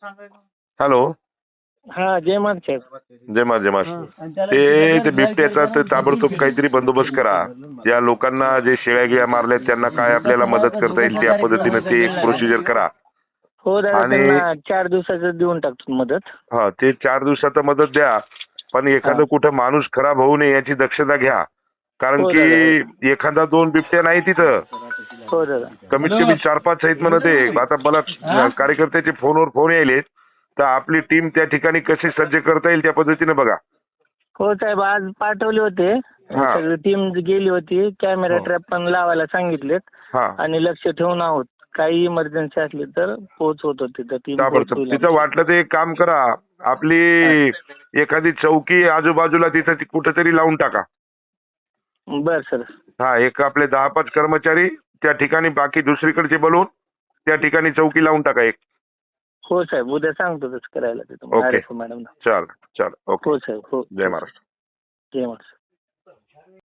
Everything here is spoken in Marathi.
हॅलो. हा जय मान साहेब. जय मा जय मा. ते बिबट्याचा तर ताबडतोब काहीतरी बंदोबस्त करा. या लोकांना जे शेळ्या गिळ्या मारल्यात त्यांना काय आपल्याला मदत करता येईल त्या पद्धतीने ते एक प्रोसिजर करा. हो दादा, आणि त्यांना 4 दिवसाचं देऊन टाकतो मदत. हा, ते 4 दिवसात मदत द्या. पण एखादं कुठं माणूस खराब होऊ नये याची दक्षता घ्या. कारण हो की दादा. एखादा 2 बिबट्या नाही तिथं, हो दादा. कमीत कमी 4-5 आहेत म्हणत आहे. आता मला कार्यकर्त्याचे फोनवर फोन यायलेत, तर आपली टीम त्या ठिकाणी कशी सज्ज करता येईल त्या पद्धतीने बघा. हो साहेब, आज पाठवले होते. हा. सगळी टीम गेली होती. कॅमेरा हो. ट्रॅप पण लावायला सांगितलेत. हा, आणि लक्ष ठेवून आहोत. काही इमर्जन्सी असली तर पोहोचवतो तिथं. टीम ताबडतोब पोहोचवली तिथं आमची. वाटलं तर एक काम करा, आपली एखादी चौकी आजूबाजूला तिथं कुठेतरी लावून टाका. बर सर. हा, एक आपले 10-5 कर्मचारी त्या ठिकाणी, बाकी दुसरीकडचे बोलवून त्या ठिकाणी चौकी लावून टाका एक. हो साहेब, उद्या सांगतो तसं करायला तिथं ओके. मॅडम. चल चल. ओके. हो साहेब. हो. जय महाराष्ट्र. जय महाराष्ट्र.